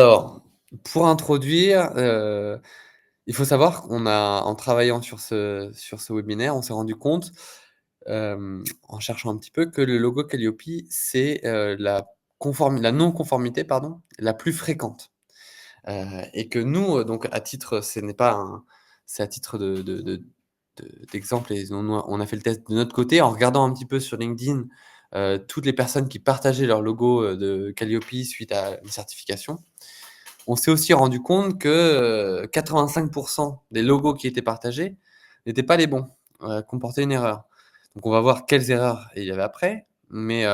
Alors, pour introduire, il faut savoir en travaillant sur ce webinaire, on s'est rendu compte, en cherchant un petit peu, que le logo Calliope, c'est, la non-conformité, pardon, la plus fréquente. Et que nous, donc à titre ce n'est pas un c'est à titre d'exemple et on a fait le test de notre côté en regardant un petit peu sur LinkedIn, toutes les personnes qui partageaient leur logo, de Calliope suite à une certification. On s'est aussi rendu compte que, 85 des logos qui étaient partagés n'étaient pas les bons, comportaient une erreur. Donc on va voir quelles erreurs il y avait après, mais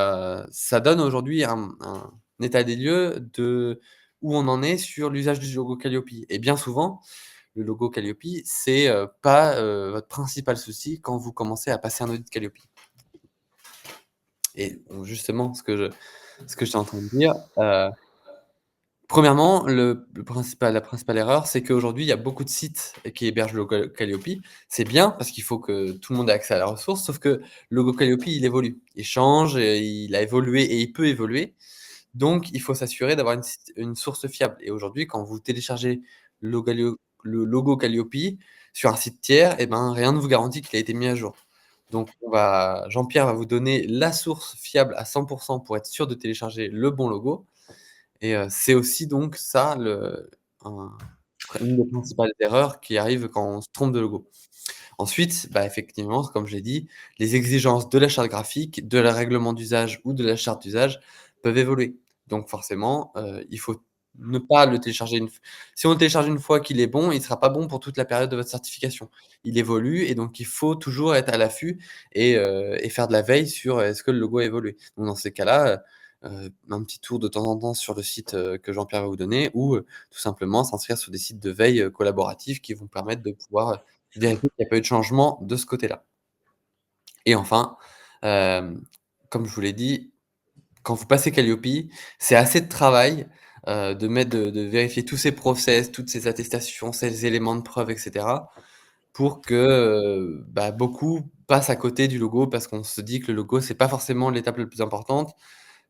ça donne aujourd'hui un état des lieux de où on en est sur l'usage du logo Calliope et bien souvent, le logo Calliope, c'est, pas, votre principal souci quand vous commencez à passer un audit Calliope. Et donc justement, ce que j'étais en train de dire, premièrement, la principale erreur, c'est qu'aujourd'hui, il y a beaucoup de sites qui hébergent le logo Calliope. C'est bien parce qu'il faut que tout le monde ait accès à la ressource, sauf que le logo Calliope, il évolue. Il change, et il a évolué et il peut évoluer. Donc il faut s'assurer d'avoir une source fiable et aujourd'hui, quand vous téléchargez le logo Calliope sur un site tiers et ben, rien ne vous garantit qu'il a été mis à jour. Donc Jean-Pierre va vous donner la source fiable à 100 pour être sûr de télécharger le bon logo et c'est aussi donc ça un une des principales erreurs qui arrivent quand on se trompe de logo. Ensuite, bah, effectivement, comme je l'ai dit, les exigences de la charte graphique, de la règlement d'usage ou de la charte d'usage peuvent évoluer. Donc forcément, il faut ne pas le télécharger si on le télécharge une fois qu'il est bon, il ne sera pas bon pour toute la période de votre certification. Il évolue et donc il faut toujours être à l'affût et faire de la veille sur, est-ce que le logo a évolué? Donc dans ces cas-là, un petit tour de temps en temps sur le site, que Jean-Pierre va vous donner ou, tout simplement s'inscrire sur des sites de veille, collaboratifs qui vont permettre de pouvoir, vérifier qu'il n'y a pas eu de changement de ce côté-là. Et enfin, hem, comme je vous l'ai dit, quand vous passez Calliope, c'est assez de travail, de vérifier tous ces process, toutes ces attestations, ces éléments de preuve et cetera, pour que, bah, beaucoup passent à côté du logo parce qu'on se dit que le logo, c'est pas forcément l'étape la plus importante.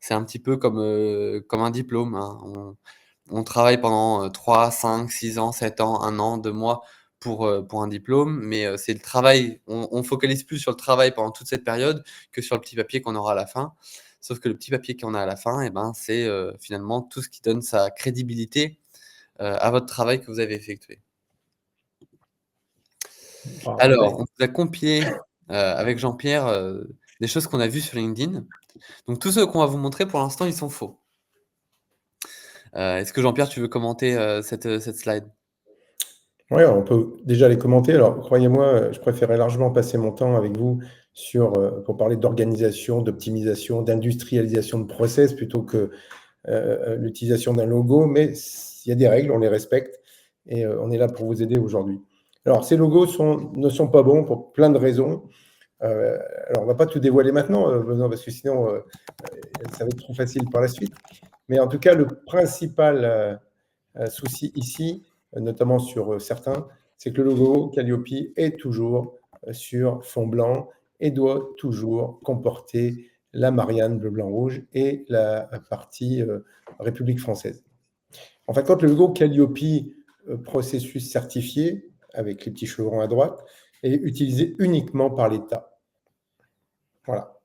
C'est un petit peu comme un diplôme, hein. On travaille pendant, 3, 5, 6 ans, 7 ans, 1 an, 2 mois pour un diplôme, mais c'est le travail. On focalise plus sur le travail pendant toute cette période que sur le petit papier qu'on aura à la fin. Sauf que le petit papier qu'on a à la fin et ben, c'est, finalement tout ce qui donne sa crédibilité, à votre travail que vous avez effectué. Parfait. Alors, on vous a compilé, avec Jean-Pierre, des choses qu'on a vues sur LinkedIn. Donc tous ceux qu'on va vous montrer pour l'instant, ils sont faux. Est-ce que Jean-Pierre, tu veux commenter, cette slide? Ouais, on peut déjà les commenter. Alors, croyez-moi, je préférais largement passer mon temps avec vous pour parler d'organisation, d'optimisation, d'industrialisation de process plutôt que l'utilisation d'un logo. Mais il y a des règles, on les respecte et on est là pour vous aider aujourd'hui. Alors, ces logos ne sont pas bons pour plein de raisons. Alors, on ne va pas tout dévoiler maintenant, Benoît, parce que sinon, ça va être trop facile par la suite. Mais en tout cas, le principal souci ici, notamment sur certains, c'est que le logo Calliope est toujours sur fond blanc et doit toujours comporter la Marianne bleu, blanc, rouge et la partie République française. En fait, quand le logo Calliope processus certifié, avec les petits chevrons à droite, est utilisé uniquement par l'État. Voilà.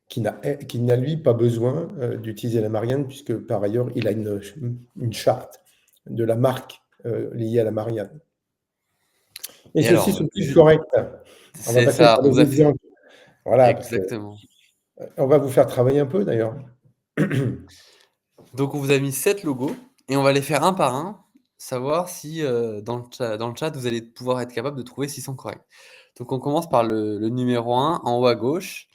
Qui n'a lui pas besoin d'utiliser la Marianne, puisque par ailleurs, il a une charte de la marque liée à la Marianne. Et Et ceux-ci alors, sont-ils corrects? On va c'est passer ça, par on vous des a fait exemples. Voilà, parce que exactement. on va vous faire travailler un peu d'ailleurs. Donc on vous a mis 7 logos et on va les faire un par un, savoir si, dans le chat, vous allez pouvoir être capable de trouver s'ils sont corrects. Donc on commence par le numéro 1 en haut à gauche,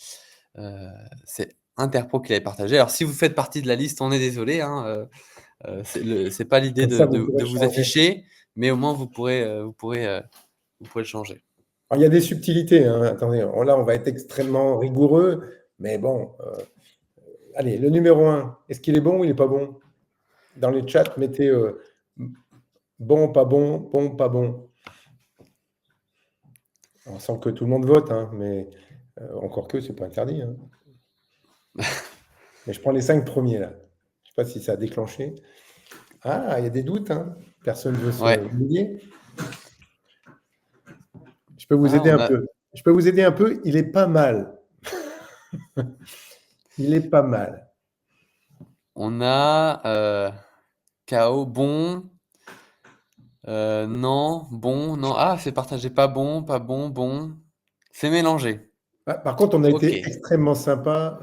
c'est Interpro qui l'avait partagé. Alors si vous faites partie de la liste, on est désolé, hein, c'est pas l'idée Comme ça, de vous de pourrez de vous changer. afficher, mais au moins vous pourrez le changer. Alors, il y a des subtilités, hein. Attendez, là, on va être extrêmement rigoureux, mais bon. Allez, le numéro 1, est-ce qu'il est bon ou il n'est pas bon? Dans les chats, mettez bon, pas bon, bon, pas bon. Alors, sans que tout le monde vote, hein, mais encore que, c'est pas interdit, hein. Mais je prends les 5 premiers, là. Je ne sais pas si ça a déclenché. Ah, il y a des doutes, hein? Personne ne veut se Ouais. mouiller? Je peux vous Ah, aider on un a peu. Je peux vous aider un peu, il est pas mal. Il est pas mal. on a, KO, bon, non, bon, non. Ah, c'est partagé, pas bon, pas bon, bon. C'est mélangé. Ah, par contre, on a été OK. extrêmement sympa,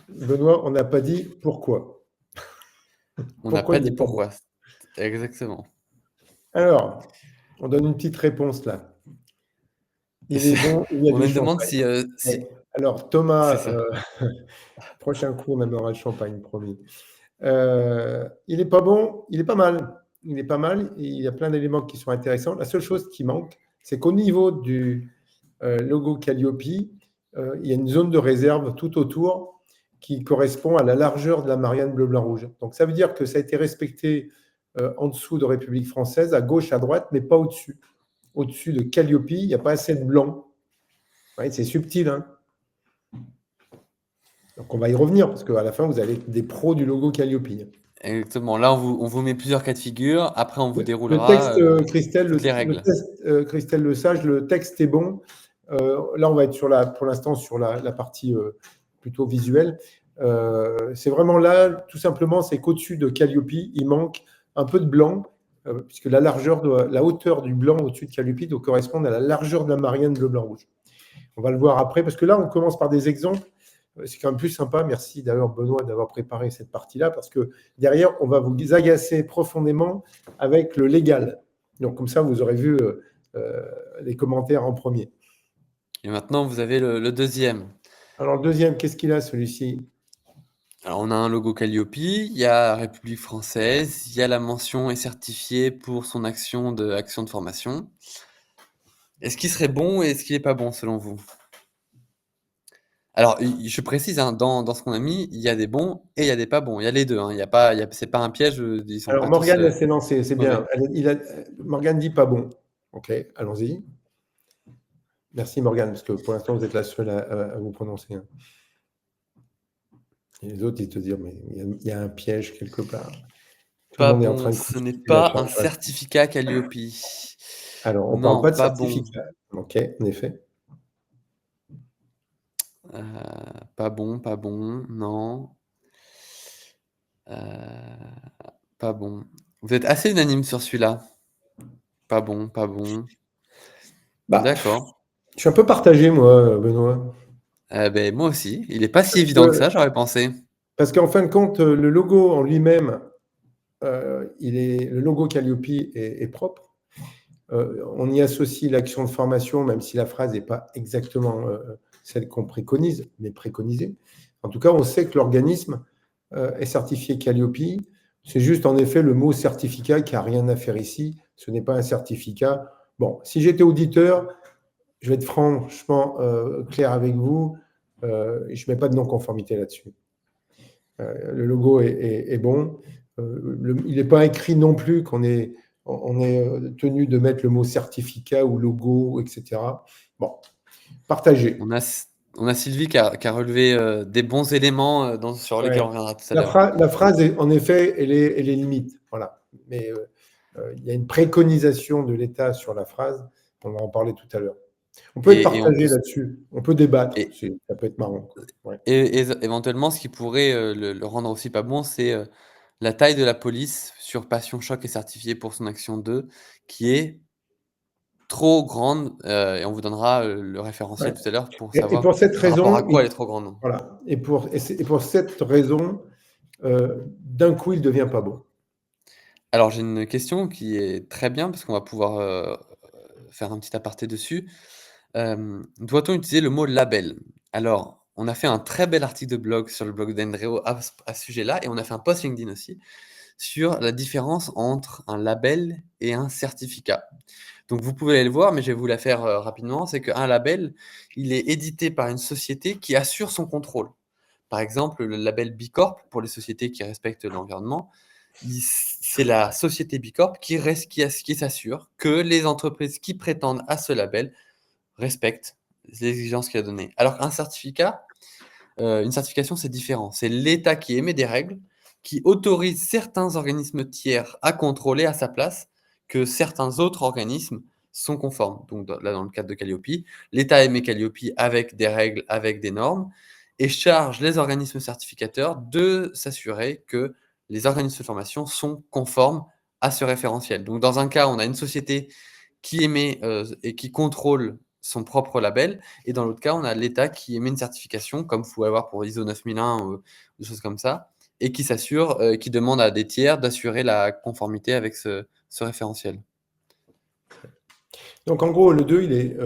Benoît, on n'a pas dit pourquoi. On n'a Pourquoi pas il dit est pas bon? pourquoi. Exactement. Alors, on donne une petite réponse là. Et Il est c'est bon, il y a on du me demande champagne. si, Ouais. si Alors c'est Thomas, ça. prochain coup, on amènera le champagne, promis. Il est pas bon, il est pas mal. Il est pas mal, il y a plein d'éléments qui sont intéressants. La seule chose qui manque, c'est qu'au niveau du logo Calliope, il y a une zone de réserve tout autour qui correspond à la largeur de la Marianne bleu-blanc-rouge. Donc ça veut dire que ça a été respecté en dessous de République française, à gauche, à droite, mais pas au-dessus. Au-dessus de Calliope, il n'y a pas assez de blanc. Ouais, c'est subtil, hein. Donc on va y revenir, parce qu'à la fin, vous avez des pros du logo Calliope. Exactement. Là, on vous met plusieurs cas de figure. Après, on vous Le déroulera, texte, Christelle, toutes les règles. Christelle Lesage, le texte est bon. Là, on va être pour l'instant sur la partie plutôt visuelle. C'est vraiment là, tout simplement, c'est qu'au-dessus de Calliope, il manque un peu de blanc, puisque la hauteur du blanc au-dessus de Calliope doit correspondre à la largeur de la Marianne bleu-blanc-rouge. On va le voir après, parce que là, on commence par des exemples. C'est quand même plus sympa. Merci d'ailleurs, Benoît, d'avoir préparé cette partie-là, parce que derrière, on va vous agacer profondément avec le légal. Donc, comme ça, vous aurez vu les commentaires en premier. Et maintenant, vous avez le deuxième. Alors, le deuxième, qu'est-ce qu'il a, celui-ci? Alors, on a un logo Calliope, il y a République française, il y a la mention est certifié pour son action de formation. Est-ce qu'il serait bon et est-ce qu'il est pas bon selon vous? Alors, je précise, hein, dans ce qu'on a mis, il y a des bons et il y a des pas bons. Il y a les deux, hein. Il y a pas, c'est pas un piège. Ils sont Alors, pas tous Morgane, elle s'est lancée, c'est bien. mauvais. Morgane dit pas bon. OK, allons-y. Merci, Morgane, parce que pour l'instant, vous êtes la seule à vous prononcer, hein. Et les autres, ils te disent, mais il y a un piège quelque part. Tout le Pas monde est en bon, train de ce n'est consulter la pas un surface. certificat Calliope. Alors, on ne parle Non, pas de pas bon. certificat. OK, en effet. Euh, Pas bon, pas bon, non. Pas bon. Vous êtes assez unanime sur celui-là. Pas bon, pas bon. Bah, D'accord. je suis un peu partagé, moi, Benoît. Ben, moi aussi. Il est pas si Parce évident que que- ça, j'aurais pensé. Parce qu'en fin de compte, le logo en lui-même, le logo Calliope est propre. On y associe l'action de formation, même si la phrase n'est pas exactement celle qu'on préconise, mais préconisée. En tout cas, on sait que l'organisme est certifié Calliope. C'est juste en effet le mot certificat qui n'a rien à faire ici. Ce n'est pas un certificat. Bon, si j'étais auditeur, je vais être franchement clair avec vous, je ne mets pas de non-conformité là-dessus. Le logo est bon. Il n'est pas écrit non plus on est tenu de mettre le mot certificat ou logo, etc. Bon, partagez. On a Sylvie qui a relevé des bons éléments sur lesquels Ouais. on reviendra tout à l'heure. La phrase, en effet, elle est limite. Voilà. Mais il y a une préconisation de l'État sur la phrase. On va en parler tout à l'heure. On peut être Et on peut, partagé là-dessus. On peut débattre. et, Ça peut être marrant, quoi. Ouais. et éventuellement, ce qui pourrait le rendre aussi pas bon, c'est la taille de la police sur Passion Choc est certifiée pour son action 2, qui est trop grande, et on vous donnera le référentiel Ouais. tout à l'heure pour Et pour savoir cette par rapport à raison, quoi elle est trop grande. voilà. Et pour cette raison, d'un coup, il devient pas bon. Alors j'ai une question qui est très bien parce qu'on va pouvoir, faire un petit aparté dessus. Doit-on utiliser le mot label? Alors, on a fait un très bel article de blog sur le blog d'Endreo à ce sujet-là et on a fait un post LinkedIn aussi sur la différence entre un label et un certificat. Donc vous pouvez aller le voir, mais je vais vous la faire, rapidement. C'est qu'un label, il est édité par une société qui assure son contrôle. Par exemple, le label B Corp pour les sociétés qui respectent l'environnement, c'est la société B Corp qui s'assure que les entreprises qui prétendent à ce label respectent les exigences qu'il a données. Alors qu'un certificat, une certification, c'est différent. C'est l'État qui émet des règles qui autorise certains organismes tiers à contrôler à sa place que certains autres organismes sont conformes. Donc dans le cadre de Calliope, l'État émet Calliope avec des règles, avec des normes et charge les organismes certificateurs de s'assurer que les organismes de formation sont conformes à ce référentiel. Donc dans un cas, on a une société qui émet, et qui contrôle son propre label et dans l'autre cas, on a l'État qui émet une certification comme vous pouvez avoir pour ISO 9001 ou des choses comme ça et qui s'assure, qui demande à des tiers d'assurer la conformité avec ce référentiel. Donc en gros, le 2, il est,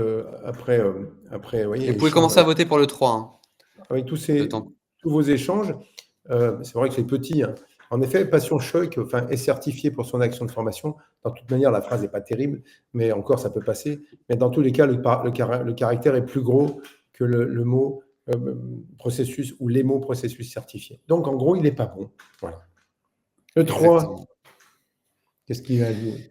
après, vous Et voyez, vous pouvez échange commencer à voter pour le 3, hein, avec le temps. tous vos échanges, c'est vrai que c'est petit, hein. En effet, Passion Choc, enfin, est certifié pour son action de formation. Dans toute manière, la phrase n'est pas terrible, mais encore, ça peut passer. Mais dans tous les cas, le caractère est plus gros que le mot processus ou les mots processus certifié. Donc, en gros, il n'est pas bon. Voilà. Le 3, Exactement. qu'est-ce qu'il a dit?